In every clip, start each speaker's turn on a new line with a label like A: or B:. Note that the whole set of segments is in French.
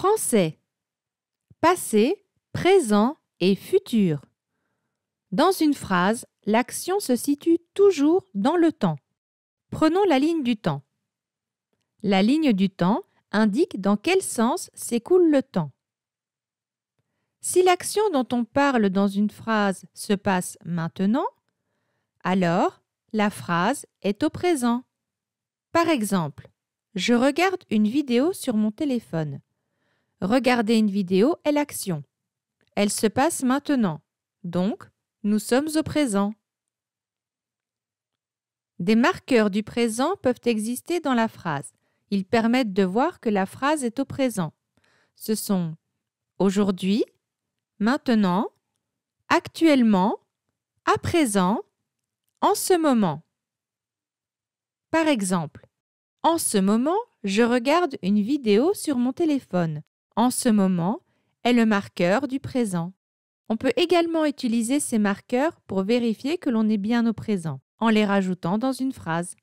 A: Français. Passé, présent et futur. Dans une phrase, l'action se situe toujours dans le temps. Prenons la ligne du temps. La ligne du temps indique dans quel sens s'écoule le temps. Si l'action dont on parle dans une phrase se passe maintenant, alors la phrase est au présent. Par exemple, je regarde une vidéo sur mon téléphone. Regarder une vidéo est l'action. Elle se passe maintenant, donc nous sommes au présent. Des marqueurs du présent peuvent exister dans la phrase. Ils permettent de voir que la phrase est au présent. Ce sont aujourd'hui, maintenant, actuellement, à présent, en ce moment. Par exemple, en ce moment, je regarde une vidéo sur mon téléphone. En ce moment est le marqueur du présent. On peut également utiliser ces marqueurs pour vérifier que l'on est bien au présent, en les rajoutant dans une phrase.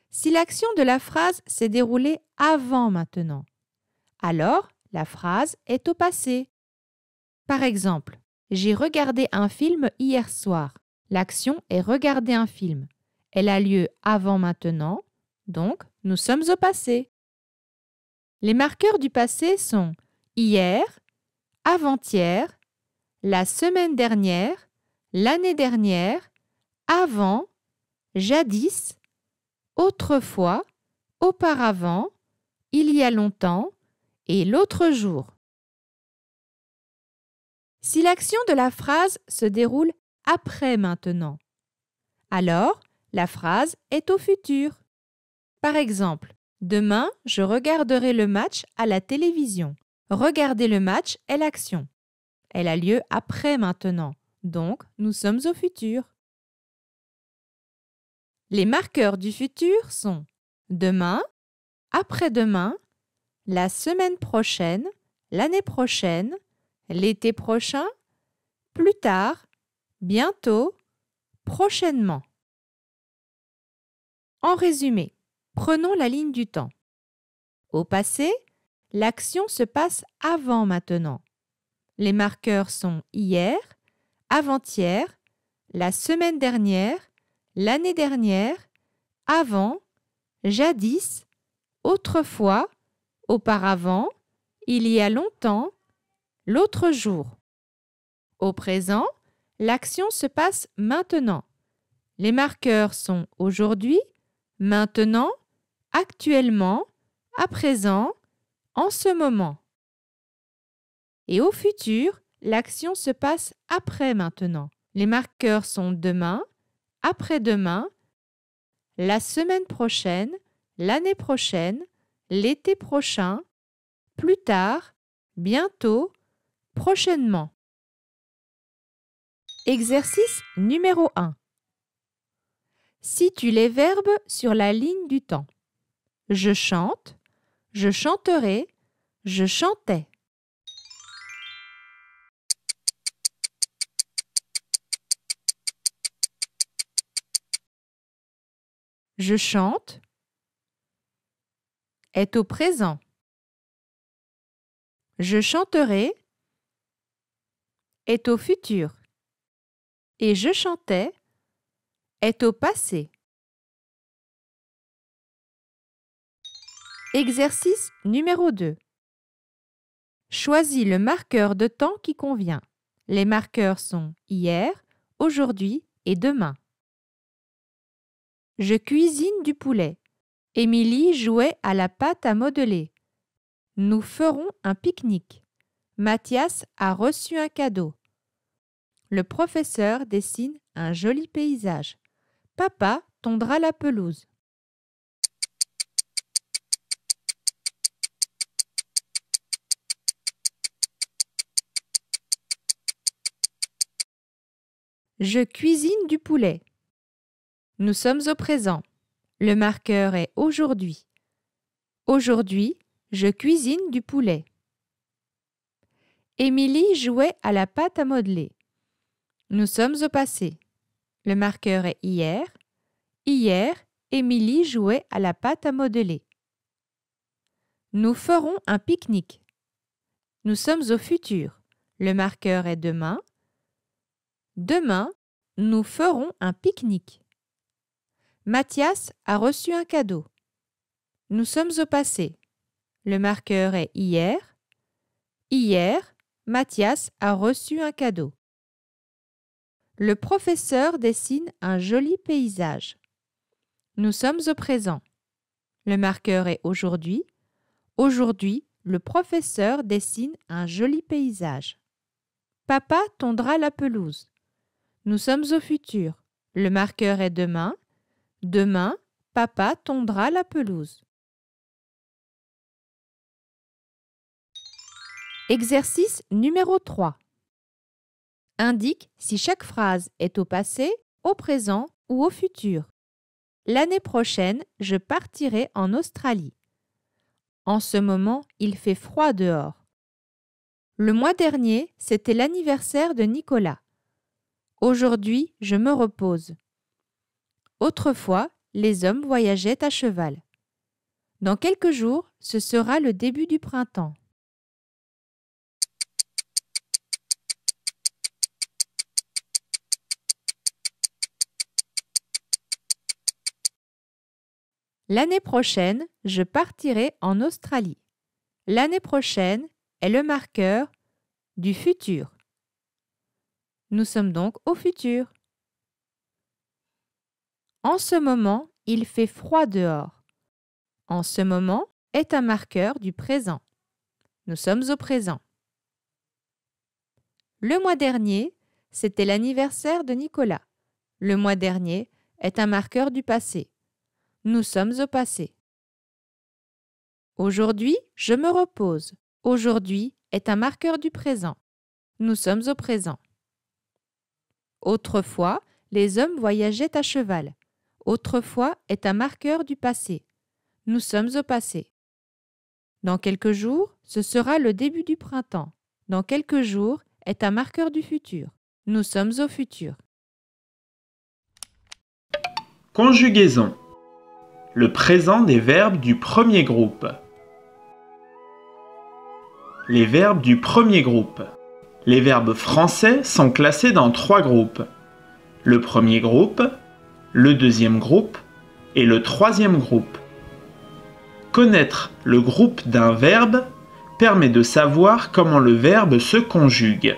A: Si l'action de la phrase s'est déroulée avant maintenant, alors la phrase est au passé. Par exemple, j'ai regardé un film hier soir. L'action est regarder un film. Elle a lieu avant maintenant, donc nous sommes au passé. Les marqueurs du passé sont hier, avant-hier, la semaine dernière, l'année dernière, avant, jadis, autrefois, auparavant, il y a longtemps et l'autre jour. Si l'action de la phrase se déroule après maintenant, alors la phrase est au futur. Par exemple, demain, je regarderai le match à la télévision. Regarder le match est l'action. Elle a lieu après maintenant, donc nous sommes au futur. Les marqueurs du futur sont demain, après-demain, la semaine prochaine, l'année prochaine, l'été prochain, plus tard, bientôt, prochainement. En résumé, prenons la ligne du temps. Au passé, l'action se passe avant maintenant. Les marqueurs sont hier, avant-hier, la semaine dernière, l'année dernière, avant, jadis, autrefois, auparavant, il y a longtemps, l'autre jour. Au présent, l'action se passe maintenant. Les marqueurs sont aujourd'hui, maintenant, actuellement, à présent, en ce moment. Et au futur, l'action se passe après maintenant. Les marqueurs sont demain, après-demain, la semaine prochaine, l'année prochaine, l'été prochain, plus tard, bientôt, prochainement. Exercice numéro 1. Situe les verbes sur la ligne du temps. Je chante, je chanterai, je chantais. Je chante est au présent. Je chanterai est au futur. Et je chantais est au passé. Exercice numéro 2. Choisis le marqueur de temps qui convient. Les marqueurs sont hier, aujourd'hui et demain. Je cuisine du poulet. Émilie jouait à la pâte à modeler. Nous ferons un pique-nique. Mathias a reçu un cadeau. Le professeur dessine un joli paysage. Papa tondra la pelouse. Je cuisine du poulet. Nous sommes au présent. Le marqueur est aujourd'hui. Aujourd'hui, je cuisine du poulet. Émilie jouait à la pâte à modeler. Nous sommes au passé. Le marqueur est hier. Hier, Émilie jouait à la pâte à modeler. Nous ferons un pique-nique. Nous sommes au futur. Le marqueur est demain. Demain, nous ferons un pique-nique. Mathias a reçu un cadeau. Nous sommes au passé. Le marqueur est hier. Hier, Mathias a reçu un cadeau. Le professeur dessine un joli paysage. Nous sommes au présent. Le marqueur est aujourd'hui. Aujourd'hui, le professeur dessine un joli paysage. Papa tondra la pelouse. Nous sommes au futur. Le marqueur est demain. Demain, papa tondra la pelouse. Exercice numéro 3. Indique si chaque phrase est au passé, au présent ou au futur. L'année prochaine, je partirai en Australie. En ce moment, il fait froid dehors. Le mois dernier, c'était l'anniversaire de Nicolas. Aujourd'hui, je me repose. Autrefois, les hommes voyageaient à cheval. Dans quelques jours, ce sera le début du printemps. L'année prochaine, je partirai en Australie. L'année prochaine est le marqueur du futur. Nous sommes donc au futur. En ce moment, il fait froid dehors. En ce moment est un marqueur du présent. Nous sommes au présent. Le mois dernier, c'était l'anniversaire de Nicolas. Le mois dernier est un marqueur du passé. Nous sommes au passé. Aujourd'hui, je me repose. Aujourd'hui est un marqueur du présent. Nous sommes au présent. Autrefois, les hommes voyageaient à cheval. Autrefois est un marqueur du passé. Nous sommes au passé. Dans quelques jours, ce sera le début du printemps. Dans quelques jours est un marqueur du futur. Nous sommes au futur.
B: Conjugaison. Le présent des verbes du premier groupe. Les verbes du premier groupe. Les verbes français sont classés dans 3 groupes. Le premier groupe, le deuxième groupe et le troisième groupe. Connaître le groupe d'un verbe permet de savoir comment le verbe se conjugue.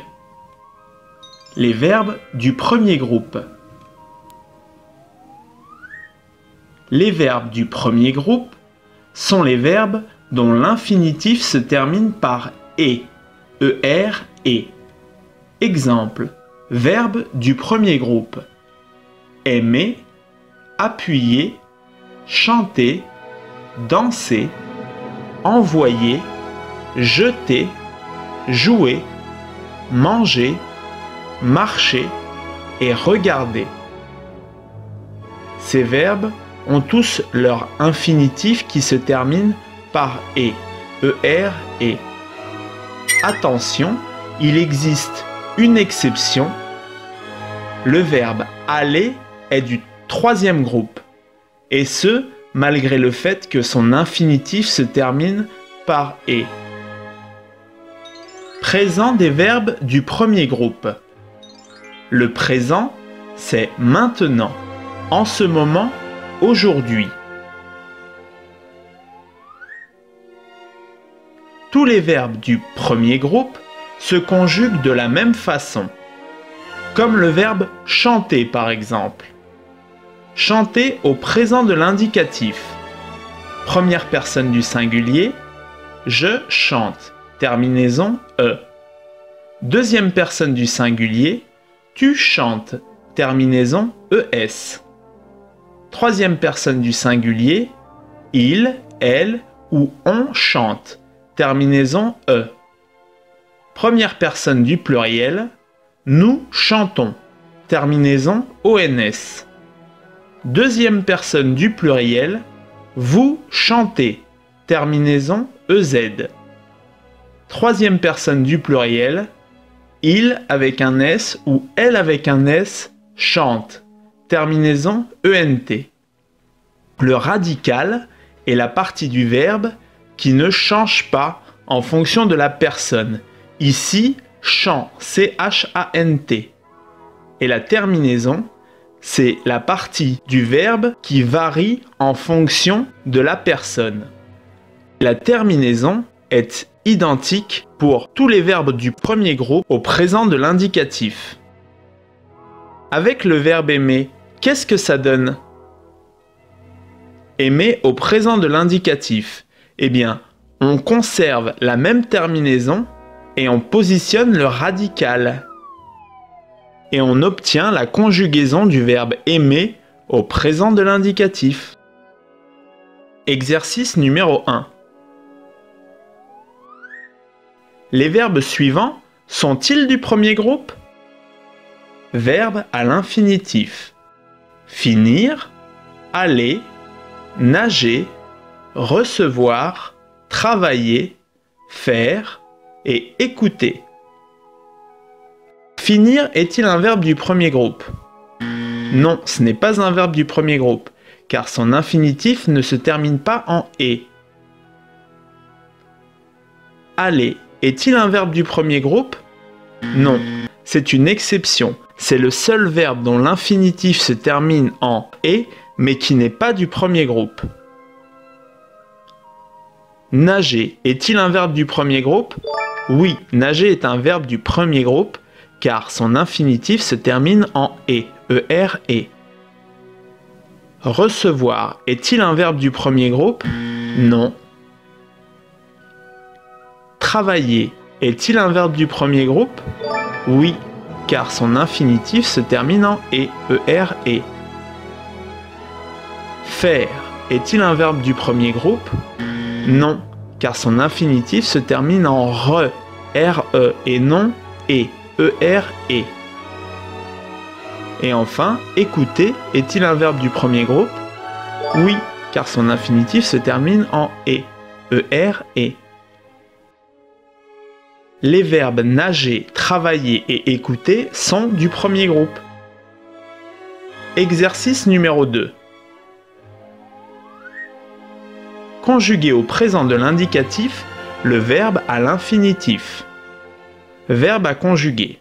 B: Les verbes du premier groupe. Les verbes du premier groupe sont les verbes dont l'infinitif se termine par « et », er, et. Exemple, verbe du premier groupe. Aimer, appuyer, chanter, danser, envoyer, jeter, jouer, manger, marcher et regarder. Ces verbes ont tous leur infinitif qui se termine par « et », er, et. Attention, il existe une exception. Le verbe « aller » est du troisième groupe, et ce, malgré le fait que son infinitif se termine par « et ». Présent des verbes du premier groupe. Le présent, c'est maintenant, en ce moment, aujourd'hui. Tous les verbes du premier groupe se conjuguent de la même façon, comme le verbe chanter par exemple. Chanter au présent de l'indicatif. Première personne du singulier, je chante, terminaison e. Deuxième personne du singulier, tu chantes, terminaison es. Troisième personne du singulier, il, elle ou on chante, terminaison e. Première personne du pluriel, nous chantons, terminaison ons. Deuxième personne du pluriel, vous chantez, terminaison ez. Troisième personne du pluriel, il avec un s ou elle avec un s chante, terminaison ent. Le radical est la partie du verbe qui ne change pas en fonction de la personne. Ici, chant, C-H-A-N-T. Et la terminaison, c'est la partie du verbe qui varie en fonction de la personne. La terminaison est identique pour tous les verbes du premier groupe au présent de l'indicatif. Avec le verbe aimer, qu'est-ce que ça donne? Aimer au présent de l'indicatif. Eh bien, on conserve la même terminaison et on positionne le radical. Et on obtient la conjugaison du verbe aimer au présent de l'indicatif. Exercice numéro 1. Les verbes suivants sont-ils du premier groupe? Verbe à l'infinitif. Finir, aller, nager, recevoir, travailler, faire et écouter. Finir est-il un verbe du premier groupe? Non, ce n'est pas un verbe du premier groupe, car son infinitif ne se termine pas en « et ». Aller est-il un verbe du premier groupe? Non, c'est une exception. C'est le seul verbe dont l'infinitif se termine en « et », mais qui n'est pas du premier groupe. Nager est-il un verbe du premier groupe? Oui, nager est un verbe du premier groupe, car son infinitif se termine en « et », E-R-E. Recevoir est-il un verbe du premier groupe? Non. Travailler est-il un verbe du premier groupe? Oui, car son infinitif se termine en « et », E-R-E. Faire est-il un verbe du premier groupe? Non, car son infinitif se termine en « re », R-E, et non « et », E-R-E. Et enfin, écouter est-il un verbe du premier groupe? Oui, car son infinitif se termine en « et », E-R-E. Les verbes nager, travailler et écouter sont du premier groupe. Exercice numéro 2. Conjuguer au présent de l'indicatif le verbe à l'infinitif. Verbe à conjuguer.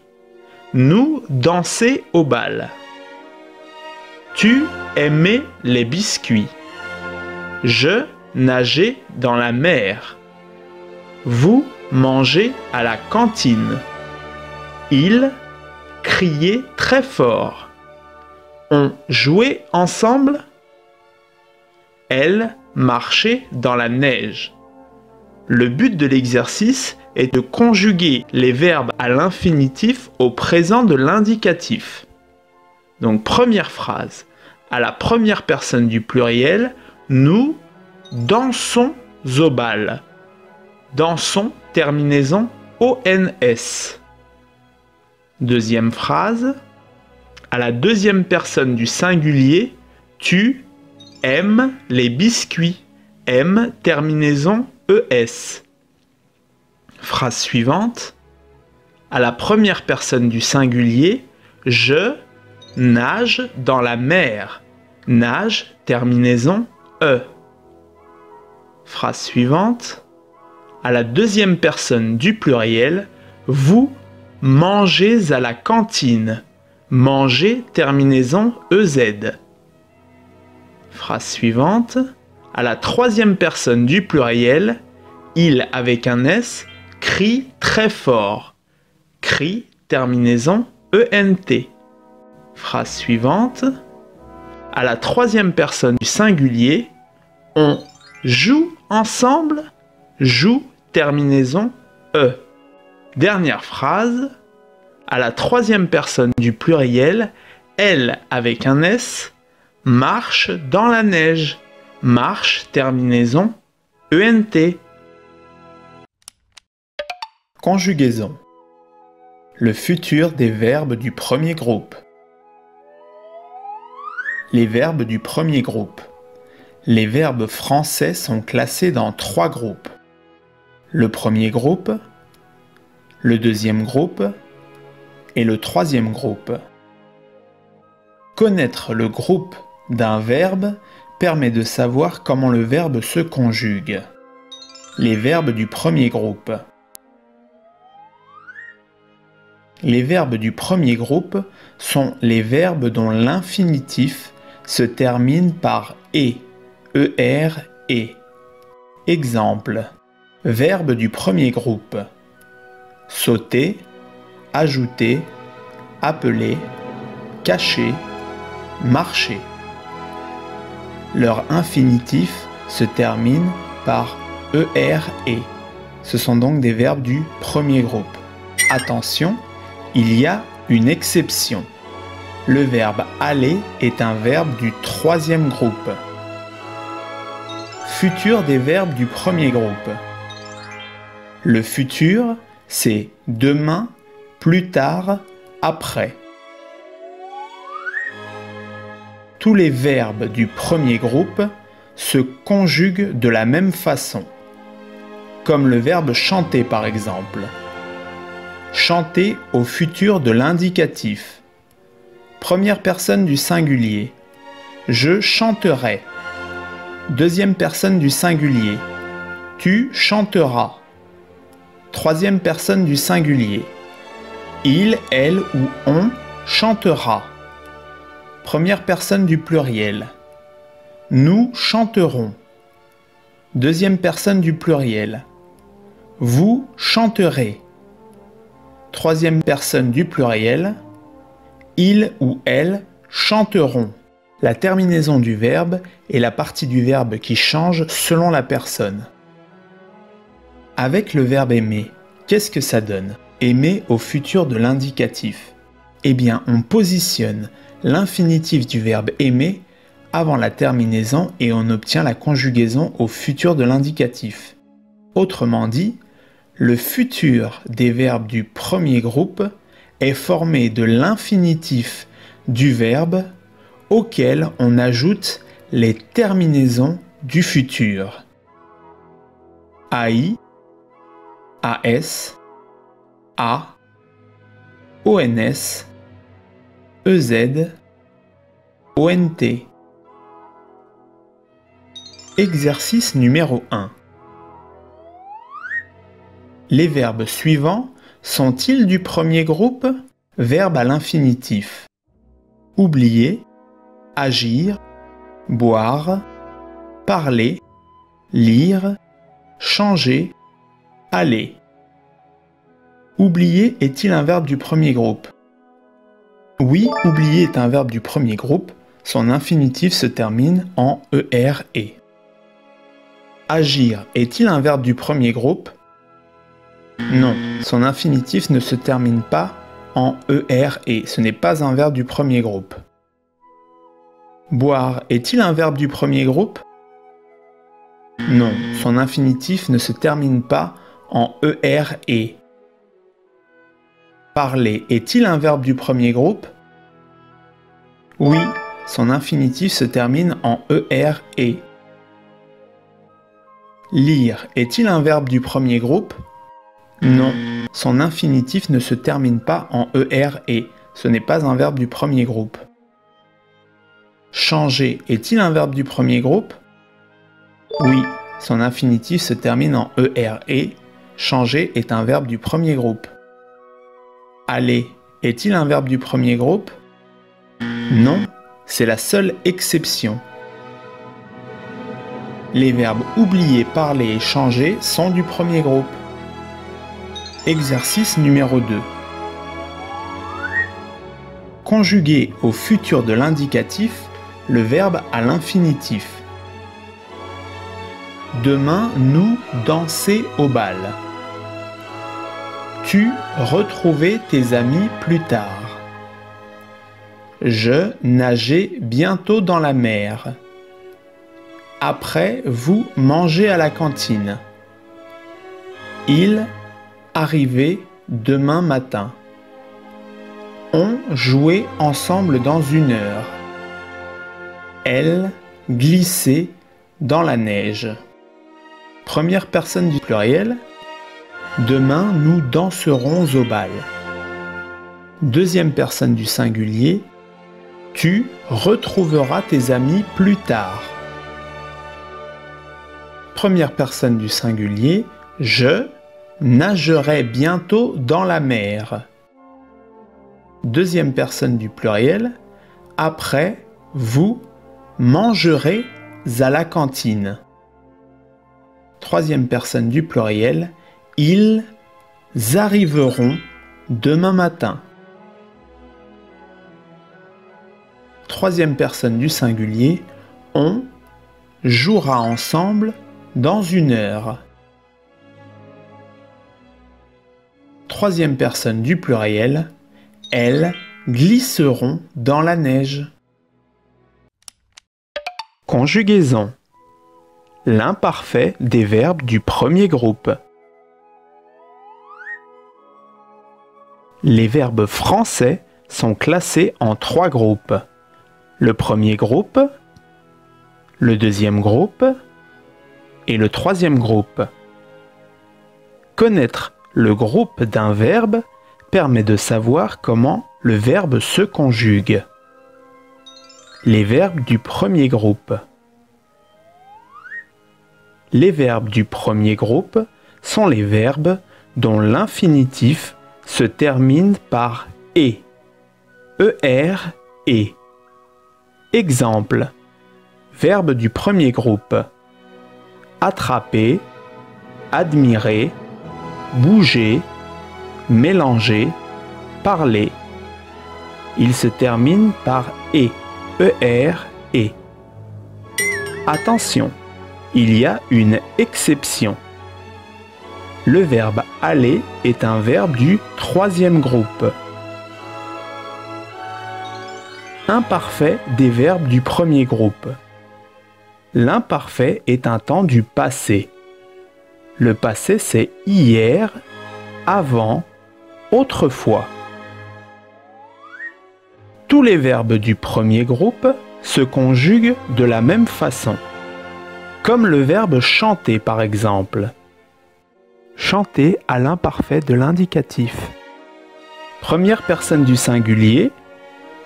B: Nous danser au bal. Tu aimais les biscuits. Je nageais dans la mer. Vous mangez à la cantine. Il criait très fort. On jouait ensemble. Elle marchait dans la neige. Le but de l'exercice est de conjuguer les verbes à l'infinitif au présent de l'indicatif. Donc première phrase, à la première personne du pluriel, nous dansons au bal. Dansons, terminaison ONS. Deuxième phrase, à la deuxième personne du singulier, tu aimes les biscuits. M, terminaison ES. Phrase suivante, à la première personne du singulier, je nage dans la mer. Nage, terminaison E. Phrase suivante, à la deuxième personne du pluriel, vous mangez à la cantine. Manger, terminaison EZ. Phrase suivante, à la troisième personne du pluriel, il avec un S crie très fort. Crie, terminaison ENT. Phrase suivante, à la troisième personne du singulier, on joue ensemble. Joue, terminaison E. Dernière phrase, à la troisième personne du pluriel, elle avec un S marche dans la neige. Marche, terminaison ENT. Conjugaison. Le futur des verbes du premier groupe. Les verbes du premier groupe. Les verbes français sont classés dans 3 groupes. Le premier groupe, le deuxième groupe et le troisième groupe. Connaître le groupe d'un verbe permet de savoir comment le verbe se conjugue. Les verbes du premier groupe. Les verbes du premier groupe sont les verbes dont l'infinitif se termine par « er, et ». Exemple. Verbes du premier groupe. Sauter, ajouter, appeler, cacher, marcher. Leur infinitif se termine par er, et. Ce sont donc des verbes du premier groupe. Attention, il y a une exception. Le verbe aller est un verbe du troisième groupe. Futur des verbes du premier groupe. Le futur, c'est demain, plus tard, après. Tous les verbes du premier groupe se conjuguent de la même façon, comme le verbe chanter par exemple. Chanter au futur de l'indicatif. Première personne du singulier. Je chanterai. Deuxième personne du singulier. Tu chanteras. Troisième personne du singulier. Il, elle ou on chantera. Première personne du pluriel. Nous chanterons. Deuxième personne du pluriel. Vous chanterez. Troisième personne du pluriel. Il ou elle chanteront. La terminaison du verbe est la partie du verbe qui change selon la personne. Avec le verbe aimer, qu'est-ce que ça donne? Aimer au futur de l'indicatif. Eh bien, on positionne l'infinitif du verbe aimer avant la terminaison et on obtient la conjugaison au futur de l'indicatif. Autrement dit, le futur des verbes du premier groupe est formé de l'infinitif du verbe auquel on ajoute les terminaisons du futur. AI, AS, A, ONS, EZ, ONT. Exercice numéro 1. Les verbes suivants sont-ils du premier groupe? Verbe à l'infinitif. Oublier, agir, boire, parler, lire, changer, aller. Oublier est-il un verbe du premier groupe? Oui, oublier est un verbe du premier groupe. Son infinitif se termine en er, et. Agir est-il un verbe du premier groupe? Non, son infinitif ne se termine pas en er, et. Ce n'est pas un verbe du premier groupe. Boire est-il un verbe du premier groupe? Non, son infinitif ne se termine pas en er, et. Parler est-il un verbe du premier groupe? Oui, son infinitif se termine en er, et. Lire est-il un verbe du premier groupe? Non, son infinitif ne se termine pas en er, et. Ce n'est pas un verbe du premier groupe. Changer est-il un verbe du premier groupe? Oui, son infinitif se termine en er, et. Changer est un verbe du premier groupe. Aller est-il un verbe du premier groupe? Non, c'est la seule exception. Les verbes oublier, parler et changer sont du premier groupe. Exercice numéro 2. Conjuguer au futur de l'indicatif le verbe à l'infinitif. Demain, nous danser au bal. Tu retrouver tes amis plus tard. Je nager bientôt dans la mer. Après, vous mangez à la cantine. Il arriver demain matin. On jouer ensemble dans 1 heure. Elle glisser dans la neige. Première personne du pluriel. Demain, nous danserons au bal. Deuxième personne du singulier. Tu retrouveras tes amis plus tard. Première personne du singulier, je nagerai bientôt dans la mer. Deuxième personne du pluriel, après, vous mangerez à la cantine. Troisième personne du pluriel, ils arriveront demain matin. Troisième personne du singulier, on jouera ensemble dans 1 heure. Troisième personne du pluriel, elles glisseront dans la neige. Conjugaison. L'imparfait des verbes du premier groupe. Les verbes français sont classés en 3 groupes. Le premier groupe, le deuxième groupe et le troisième groupe. Connaître le groupe d'un verbe permet de savoir comment le verbe se conjugue. Les verbes du premier groupe. Les verbes du premier groupe sont les verbes dont l'infinitif se termine par « et ». ER, et. Exemple. Verbe du premier groupe. Attraper, admirer, bouger, mélanger, parler. Il se termine par « et ». ER, et. Attention, il y a une exception. Le verbe aller est un verbe du troisième groupe. Imparfait des verbes du premier groupe. L'imparfait est un temps du passé. Le passé, c'est hier, avant, autrefois. Tous les verbes du premier groupe se conjuguent de la même façon. Comme le verbe chanter par exemple. Chanter à l'imparfait de l'indicatif. Première personne du singulier,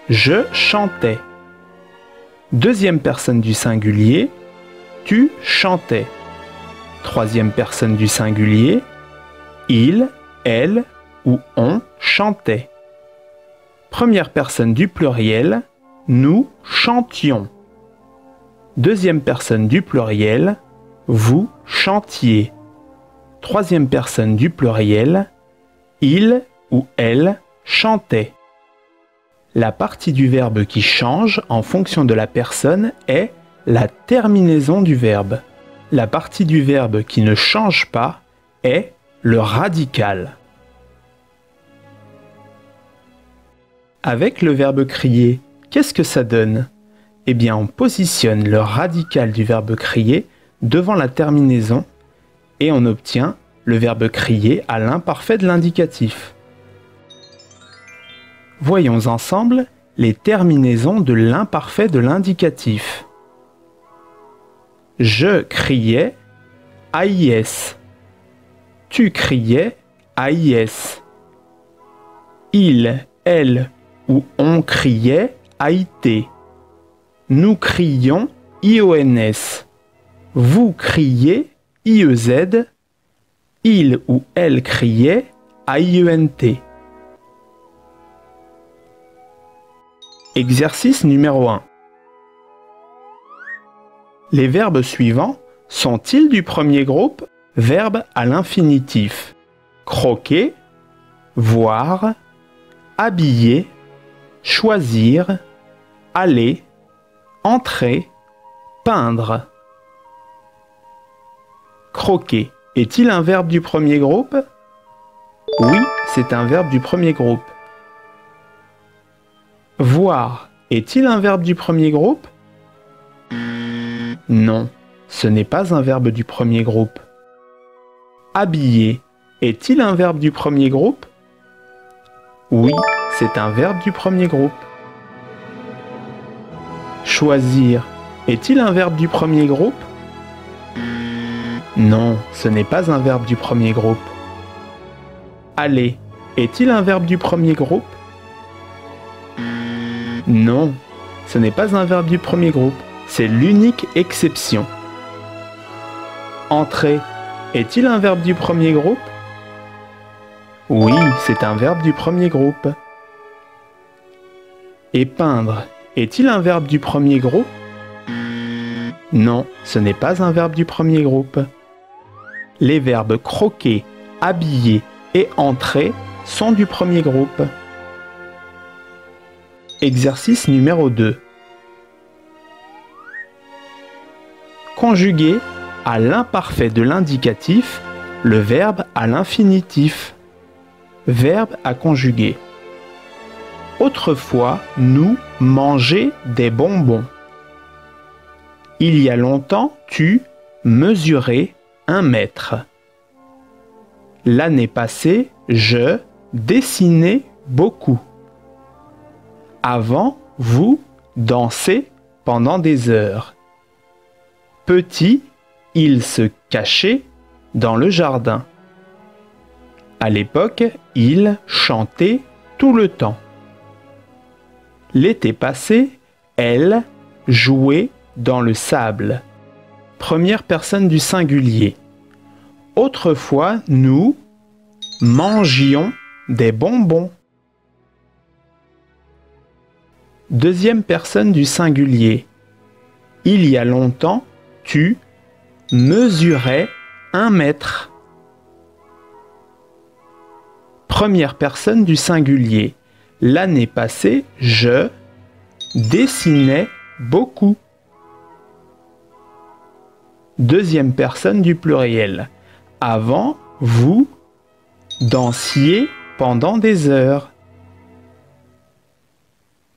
B: je chantais. Deuxième personne du singulier, tu chantais. Troisième personne du singulier, il, elle ou on chantait. Première personne du pluriel, nous chantions. Deuxième personne du pluriel, vous chantiez. Troisième personne du pluriel, il ou elle chantait. La partie du verbe qui change en fonction de la personne est la terminaison du verbe. La partie du verbe qui ne change pas est le radical. Avec le verbe crier, qu'est-ce que ça donne? Eh bien, on positionne le radical du verbe crier devant la terminaison et on obtient le verbe crier à l'imparfait de l'indicatif. Voyons ensemble les terminaisons de l'imparfait de l'indicatif. Je criais AIS. Tu criais AIS. Il, elle ou on criait AIT. Nous crions IONS. Vous criez IEZ. Il ou elle criait AIENT. Exercice numéro 1. Les verbes suivants sont-ils du premier groupe? Verbes à l'infinitif. Croquer, voir, habiller, choisir, aller, entrer, peindre. Croquer est-il un verbe du premier groupe? Oui, c'est un verbe du premier groupe. Voir est-il un verbe du premier groupe? Non, ce n'est pas un verbe du premier groupe. Habiller est-il un verbe du premier groupe? Oui, c'est un verbe du premier groupe. Choisir est-il un verbe du premier groupe? Non, ce n'est pas un verbe du premier groupe. Aller est-il un verbe du premier groupe? Non, ce n'est pas un verbe du premier groupe. C'est l'unique exception. Entrer est-il un verbe du premier groupe? Oui, c'est un verbe du premier groupe. Et peindre est-il un verbe du premier groupe? Non, ce n'est pas un verbe du premier groupe. Les verbes croquer, habiller et entrer sont du premier groupe. Exercice numéro 2. Conjuguer à l'imparfait de l'indicatif le verbe à l'infinitif. Verbe à conjuguer. Autrefois, nous mangeons des bonbons. Il y a longtemps, tu mesurais 1 mètre. L'année passée, je dessinais beaucoup. Avant, vous dansez pendant des heures. Petit, il se cachait dans le jardin. À l'époque, il chantait tout le temps. L'été passé, elle jouait dans le sable. Première personne du singulier. Autrefois, nous mangions des bonbons. Deuxième personne du singulier. Il y a longtemps, tu mesurais 1 mètre. Première personne du singulier. L'année passée, je dessinais beaucoup. Deuxième personne du pluriel. Avant, vous dansiez pendant des heures.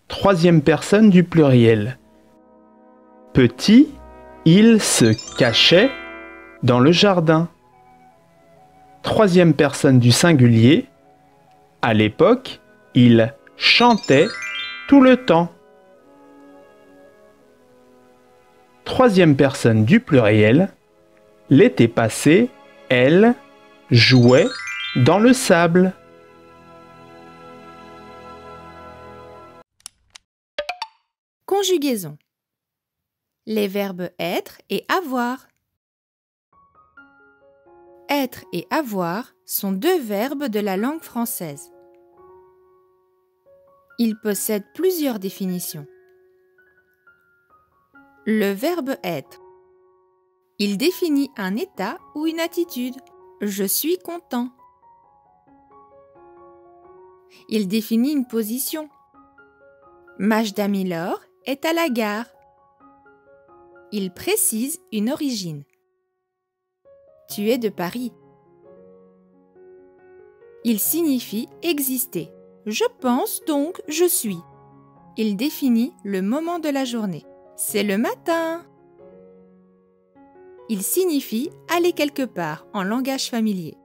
B: Troisième personne du pluriel. Petit, il se cachait dans le jardin. Troisième personne du singulier. À l'époque, il chantait tout le temps. Troisième personne du pluriel. L'été passé, elle jouait dans le sable.
A: Conjugaison. Les verbes être et avoir. Être et avoir sont 2 verbes de la langue française. Ils possèdent plusieurs définitions. Le verbe être. Il définit un état ou une attitude. Je suis content. Il définit une position. Majda Milor est à la gare. Il précise une origine. Tu es de Paris. Il signifie exister. Je pense donc je suis. Il définit le moment de la journée. C'est le matin. Il signifie aller quelque part en langage familier.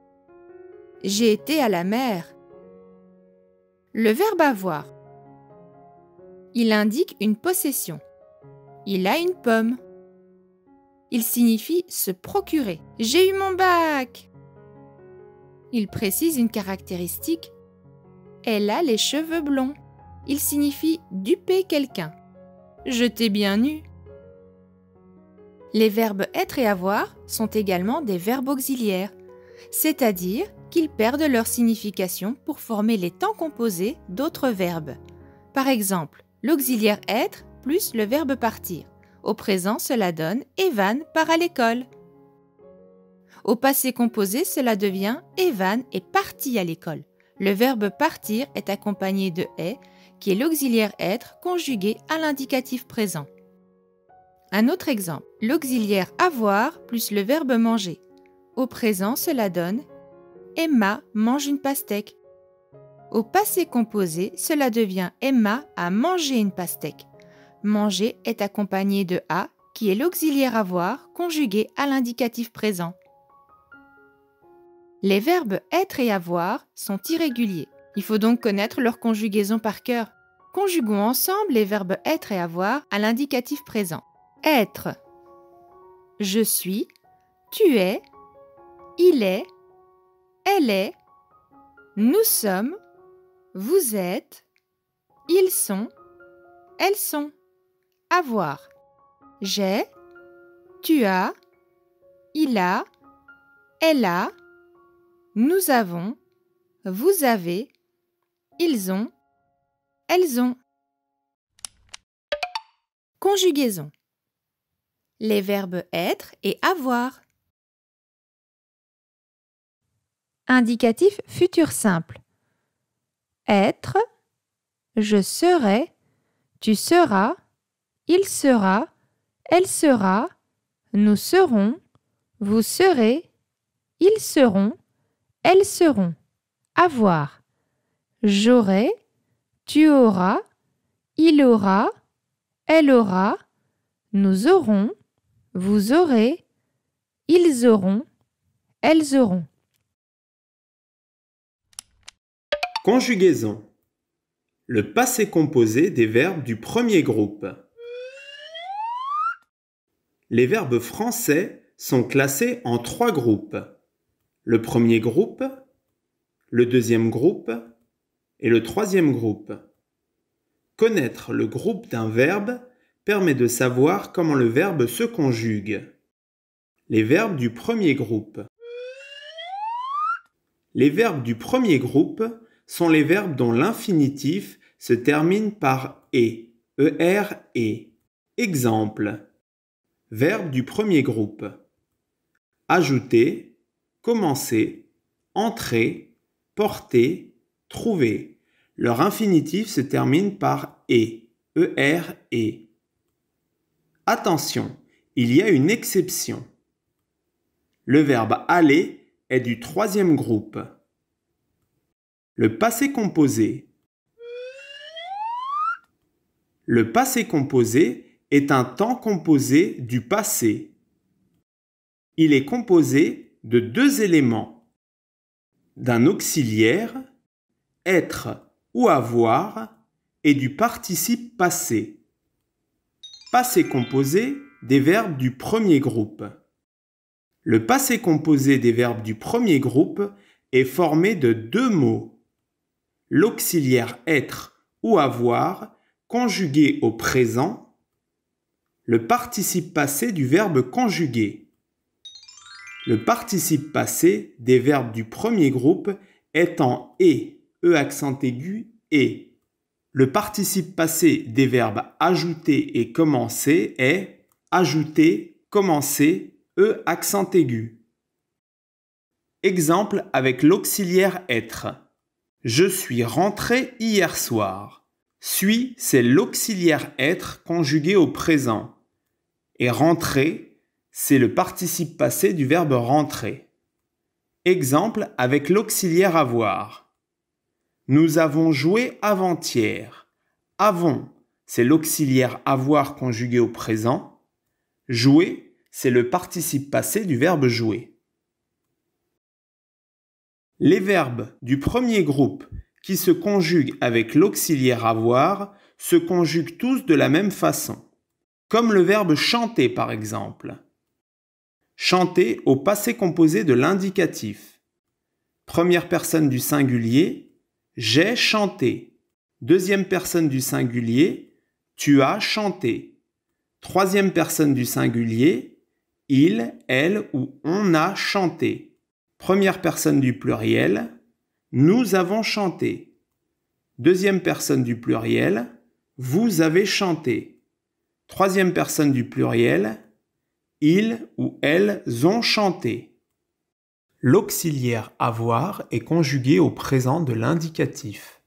A: J'ai été à la mer. Le verbe avoir. Il indique une possession. Il a une pomme. Il signifie se procurer. J'ai eu mon bac. Il précise une caractéristique. Elle a les cheveux blonds. Il signifie duper quelqu'un. Je t'ai bien eu. Les verbes être et avoir sont également des verbes auxiliaires, c'est-à-dire qu'ils perdent leur signification pour former les temps composés d'autres verbes. Par exemple, l'auxiliaire être plus le verbe partir. Au présent, cela donne Evan part à l'école. Au passé composé, cela devient Evan est parti à l'école. Le verbe partir est accompagné de est, qui est l'auxiliaire être conjugué à l'indicatif présent. Un autre exemple, l'auxiliaire avoir plus le verbe manger. Au présent, cela donne Emma mange une pastèque. Au passé composé, cela devient Emma a mangé une pastèque. Manger est accompagné de a, qui est l'auxiliaire avoir conjugué à l'indicatif présent. Les verbes être et avoir sont irréguliers. Il faut donc connaître leur conjugaison par cœur. Conjuguons ensemble les verbes être et avoir à l'indicatif présent. Être. Je suis, tu es, il est, elle est, nous sommes, vous êtes, ils sont, elles sont. Avoir. J'ai, tu as, il a, elle a, nous avons, vous avez, ils ont, elles ont. Conjugaison. Les verbes être et avoir. Indicatif futur simple. Être, je serai, tu seras, il sera, elle sera, nous serons, vous serez, ils seront, elles seront. Avoir. J'aurai, tu auras, il aura, elle aura, nous aurons, vous aurez, ils auront, elles auront.
B: Conjugaison. Le passé composé des verbes du premier groupe. Les verbes français sont classés en 3 groupes. Le premier groupe, le deuxième groupe et le troisième groupe. Connaître le groupe d'un verbe permet de savoir comment le verbe se conjugue. Les verbes du premier groupe. Les verbes du premier groupe sont les verbes dont l'infinitif se termine par « et ». E-R-E. Exemple. Verbes du premier groupe. Ajouter, commencer, entrer, porter, trouver. Leur infinitif se termine par « et ». E-R-E. Attention, il y a une exception. Le verbe « aller » est du troisième groupe. Le passé composé. Le passé composé est un temps composé du passé. Il est composé de 2 éléments, d'un auxiliaire, être ou avoir, et du participe passé. Passé composé des verbes du premier groupe. Le passé composé des verbes du premier groupe est formé de 2 mots. L'auxiliaire être ou avoir conjugué au présent, le participe passé du verbe conjugué. Le participe passé des verbes du premier groupe est en et, e accent aigu, et. Le participe passé des verbes ajouter et commencer est ajouter, commencer, e accent aigu. Exemple avec l'auxiliaire être. Je suis rentré hier soir. Suis, c'est l'auxiliaire être conjugué au présent. Et rentrer, c'est le participe passé du verbe rentrer. Exemple avec l'auxiliaire avoir. Nous avons joué avant-hier. Avons, c'est l'auxiliaire avoir conjugué au présent. Jouer, c'est le participe passé du verbe jouer. Les verbes du premier groupe qui se conjuguent avec l'auxiliaire avoir se conjuguent tous de la même façon, comme le verbe chanter par exemple. Chanter au passé composé de l'indicatif. Première personne du singulier, j'ai chanté. Deuxième personne du singulier, tu as chanté. Troisième personne du singulier, il, elle ou on a chanté. Première personne du pluriel, nous avons chanté. Deuxième personne du pluriel, vous avez chanté. Troisième personne du pluriel, ils ou elles ont chanté. L'auxiliaire avoir est conjugué au présent de l'indicatif.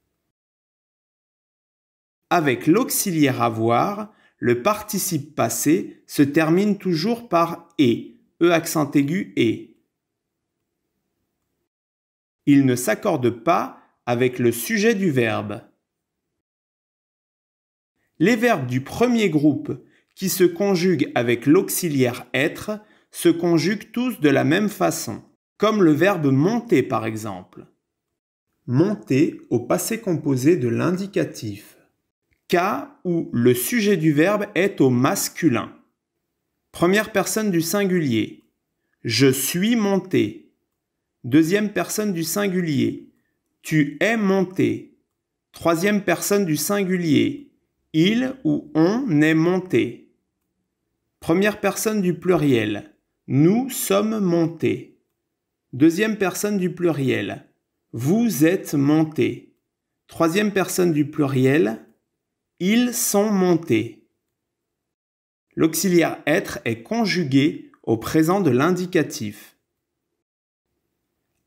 B: Avec l'auxiliaire avoir, le participe passé se termine toujours par et, e accent aigu et. Il ne s'accorde pas avec le sujet du verbe. Les verbes du premier groupe qui se conjuguent avec l'auxiliaire être se conjuguent tous de la même façon, comme le verbe monter par exemple. Monter au passé composé de l'indicatif. Cas où le sujet du verbe est au masculin. Première personne du singulier. Je suis monté. Deuxième personne du singulier. Tu es monté. Troisième personne du singulier. Il ou on est monté. Première personne du pluriel. nous sommes montés. Deuxième personne du pluriel, vous êtes montés. Troisième personne du pluriel, ils sont montés. L'auxiliaire être est conjugué au présent de l'indicatif.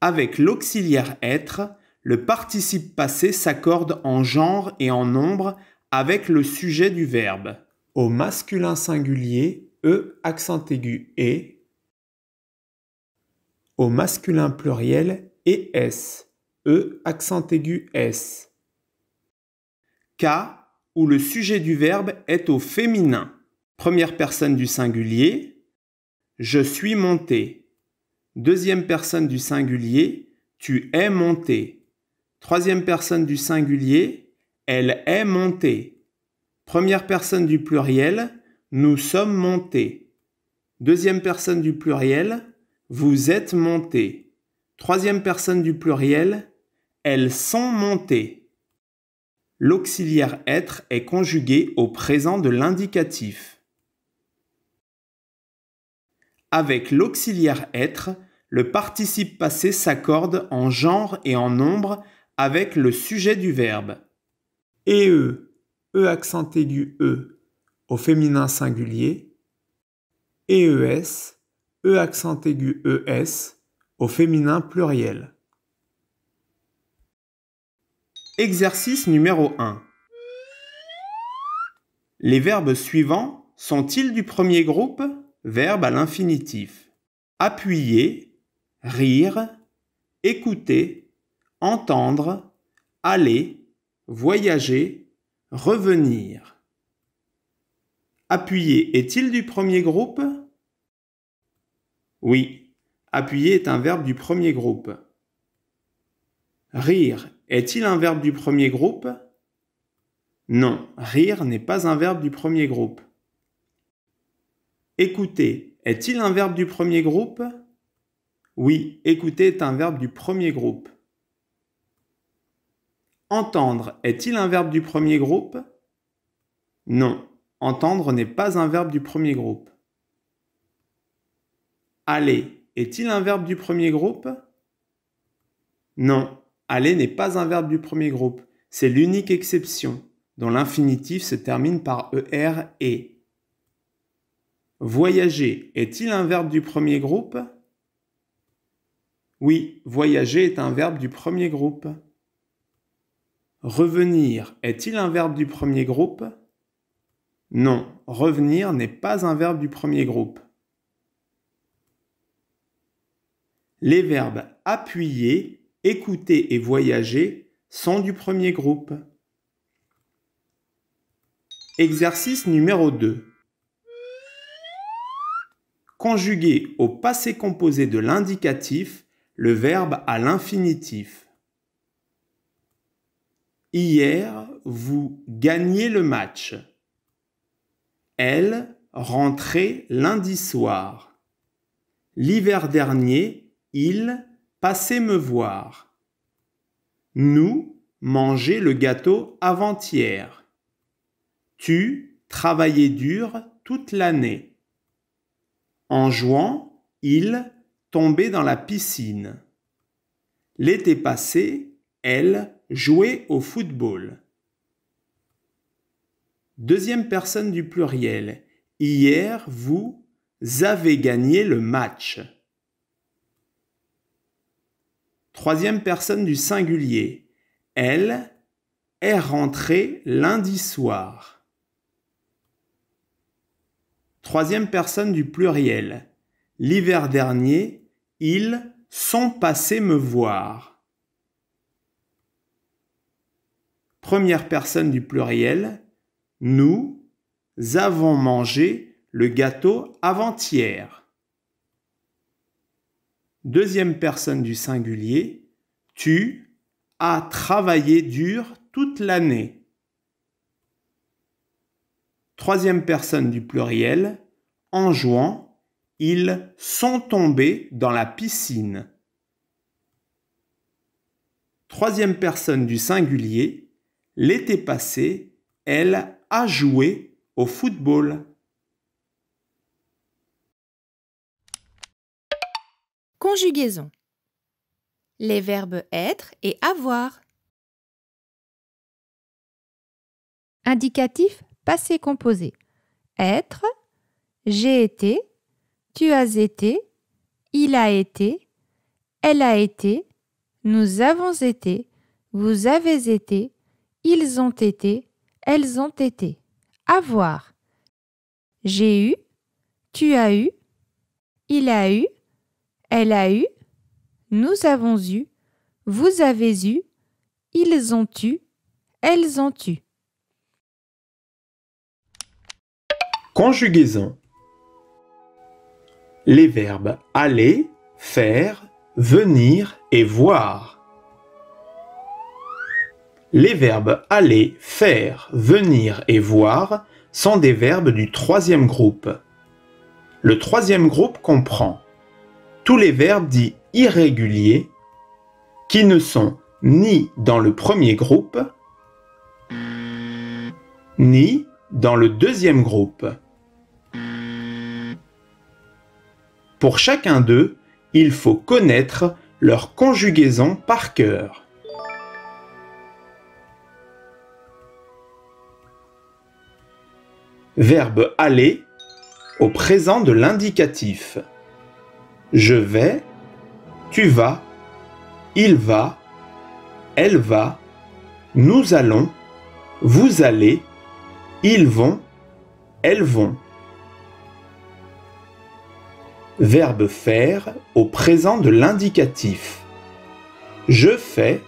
B: Avec l'auxiliaire être, le participe passé s'accorde en genre et en nombre avec le sujet du verbe. Au masculin singulier, E accent aigu et. Au masculin pluriel, ES, E accent aigu S. Cas où le sujet du verbe est au féminin. Première personne du singulier, je suis monté. Deuxième personne du singulier, tu es monté. Troisième personne du singulier, elle est montée. Première personne du pluriel, nous sommes montés. Deuxième personne du pluriel, vous êtes montés. Troisième personne du pluriel, elles sont montées. L'auxiliaire être est conjugué au présent de l'indicatif. Avec l'auxiliaire être, le participe passé s'accorde en genre et en nombre avec le sujet du verbe. E accent aigu E, au féminin singulier. ES, E accent aigu ES, au féminin pluriel. Exercice numéro 1. Les verbes suivants sont-ils du premier groupe? Verbe à l'infinitif. Appuyer, rire, écouter, entendre, aller, voyager, revenir. Appuyer est-il du premier groupe? Oui, appuyer est un verbe du premier groupe. Rire est-il un verbe du premier groupe? Non, rire n'est pas un verbe du premier groupe. Écouter est-il un verbe du premier groupe? Oui, écouter est un verbe du premier groupe. Entendre est-il un verbe du premier groupe? Non, entendre n'est pas un verbe du premier groupe. Aller est-il un verbe du premier groupe? Non, aller n'est pas un verbe du premier groupe. C'est l'unique exception, dont l'infinitif se termine par ER et. Voyager est-il un verbe du premier groupe? Oui, voyager est un verbe du premier groupe. Revenir est-il un verbe du premier groupe? Non, revenir n'est pas un verbe du premier groupe. Les verbes appuyer, écouter et voyager sont du premier groupe. Exercice numéro 2. Conjuguer au passé composé de l'indicatif le verbe à l'infinitif. Hier, vous gagnez le match. Elle rentrait lundi soir. L'hiver dernier, il passait me voir. Nous mangeait le gâteau avant-hier. Tu travaillais dur toute l'année. En jouant, il tombait dans la piscine. L'été passé, elle jouait au football. Deuxième personne du pluriel. Hier, vous avez gagné le match. Troisième personne du singulier. Elle est rentrée lundi soir. Troisième personne du pluriel. L'hiver dernier, ils sont passés me voir. Première personne du pluriel. Nous avons mangé le gâteau avant-hier. Deuxième personne du singulier. Tu as travaillé dur toute l'année. Troisième personne du pluriel. En jouant, ils sont tombés dans la piscine. Troisième personne du singulier. L'été passé, elle a joué au football.
A: Conjugaison. Les verbes être et avoir. Indicatif passé composé. Être, j'ai été, tu as été, il a été, elle a été, nous avons été, vous avez été, ils ont été, elles ont été. Avoir. J'ai eu, tu as eu, il a eu, elle a eu, nous avons eu, vous avez eu, ils ont eu, elles ont eu.
B: Conjugaison. Les verbes aller, faire, venir et voir. Les verbes aller, faire, venir et voir sont des verbes du troisième groupe. Le troisième groupe comprend tous les verbes dits irréguliers qui ne sont ni dans le premier groupe, ni dans le deuxième groupe. Pour chacun d'eux, il faut connaître leur conjugaison par cœur. Verbe aller au présent de l'indicatif. Je vais, tu vas, il va, elle va, nous allons, vous allez, ils vont, elles vont. Verbe faire au présent de l'indicatif. Je fais,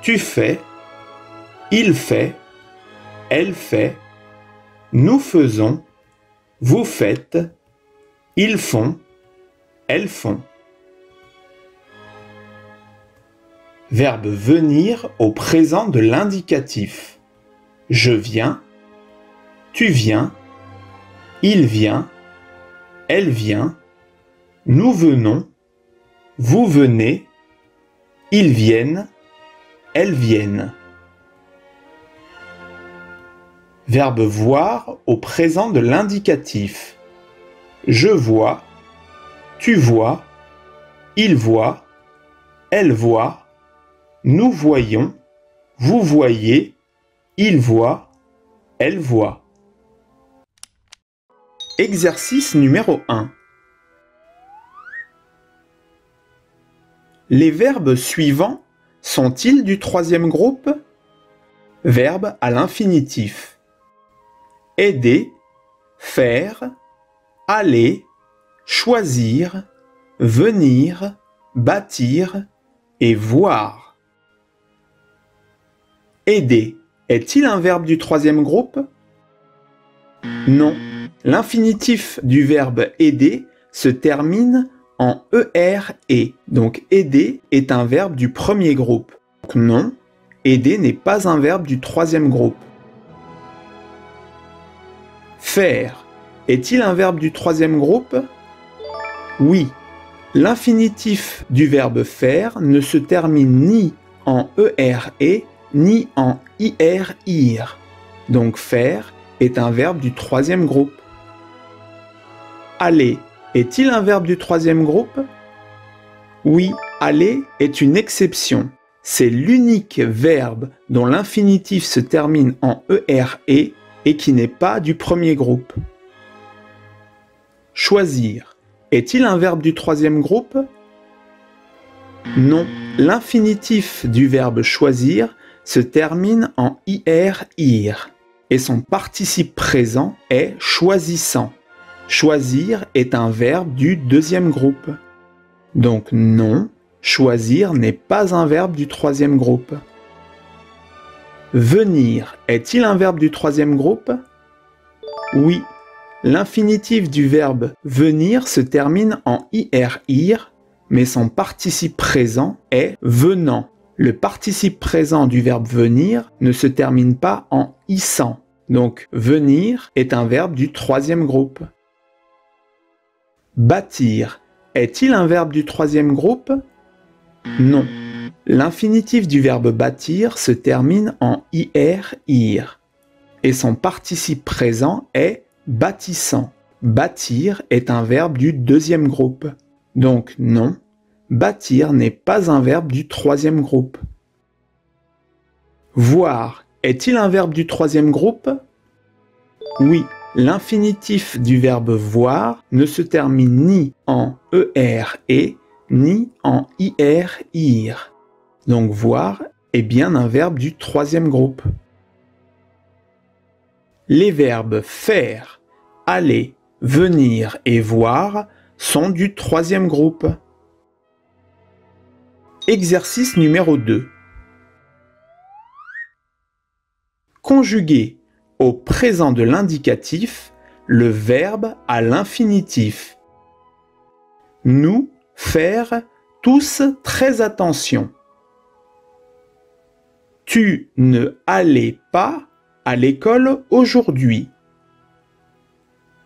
B: tu fais, il fait, elle fait, nous faisons, vous faites, ils font, elles font. Verbe venir au présent de l'indicatif. Je viens, tu viens, il vient, elle vient, nous venons, vous venez, ils viennent, elles viennent. Verbe voir au présent de l'indicatif. Je vois, tu vois, il voit, elle voit, nous voyons, vous voyez, il voit, elle voit. Exercice numéro 1. Les verbes suivants sont-ils du troisième groupe? Verbe à l'infinitif. Aider, faire, aller, choisir, venir, bâtir et voir. Aider est-il un verbe du troisième groupe? Non. L'infinitif du verbe aider se termine en ER-E. Donc aider est un verbe du premier groupe. Donc non, aider n'est pas un verbe du troisième groupe. Faire est-il un verbe du troisième groupe? Oui. L'infinitif du verbe faire ne se termine ni en ER-E ni en IR-IR. Donc faire est un verbe du troisième groupe. Aller est-il un verbe du troisième groupe? Oui, aller est une exception. C'est l'unique verbe dont l'infinitif se termine en ER-E et qui n'est pas du premier groupe. Choisir est-il un verbe du troisième groupe? Non, l'infinitif du verbe choisir se termine en IR-IR et son participe présent est choisissant. Choisir est un verbe du deuxième groupe. Donc non, choisir n'est pas un verbe du troisième groupe. Venir est-il un verbe du troisième groupe? Oui. L'infinitif du verbe venir se termine en IR-IR, mais son participe présent est venant. Le participe présent du verbe venir ne se termine pas en issant. Donc venir est un verbe du troisième groupe. Bâtir est-il un verbe du troisième groupe? Non. L'infinitif du verbe bâtir se termine en IR-IR et son participe présent est bâtissant. Bâtir est un verbe du deuxième groupe. Donc non, bâtir n'est pas un verbe du troisième groupe. Voir est-il un verbe du troisième groupe? Oui, l'infinitif du verbe voir ne se termine ni en ER ni en IR. Donc voir est bien un verbe du troisième groupe. Les verbes faire, aller, venir et voir sont du troisième groupe. Exercice numéro 2. Conjuguer au présent de l'indicatif le verbe à l'infinitif. Nous, faire, tous très attention. Tu ne allais pas à l'école aujourd'hui.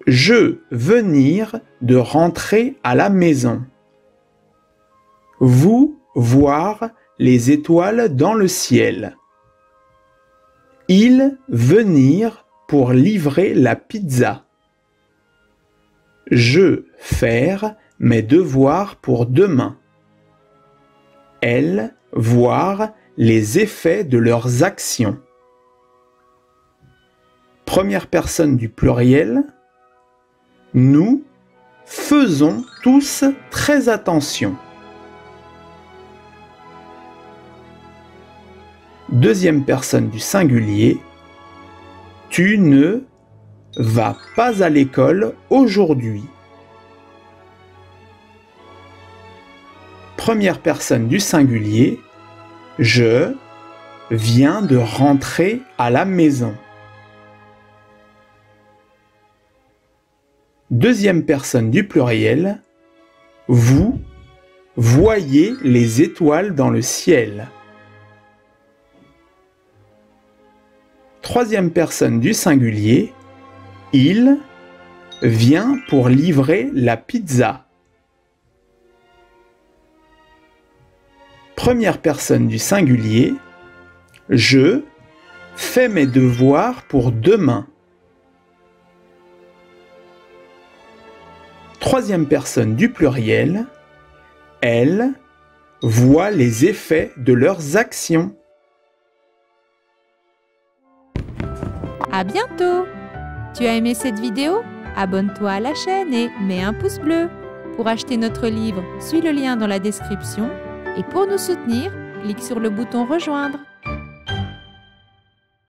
B: Je venir de rentrer à la maison. Vous voir les étoiles dans le ciel. Il venir pour livrer la pizza. Je faire mes devoirs pour demain. Elle voir les effets de leurs actions. Première personne du pluriel. Nous faisons tous très attention. Deuxième personne du singulier. Tu ne vas pas à l'école aujourd'hui. Première personne du singulier. Je viens de rentrer à la maison. Deuxième personne du pluriel. Vous voyez les étoiles dans le ciel. Troisième personne du singulier. Il vient pour livrer la pizza. Première personne du singulier. Je fais mes devoirs pour demain. Troisième personne du pluriel. Elle voit les effets de leurs actions.
A: À bientôt! Tu as aimé cette vidéo? Abonne-toi à la chaîne et mets un pouce bleu. Pour acheter notre livre, suis le lien dans la description. Et pour nous soutenir, clique sur le bouton rejoindre.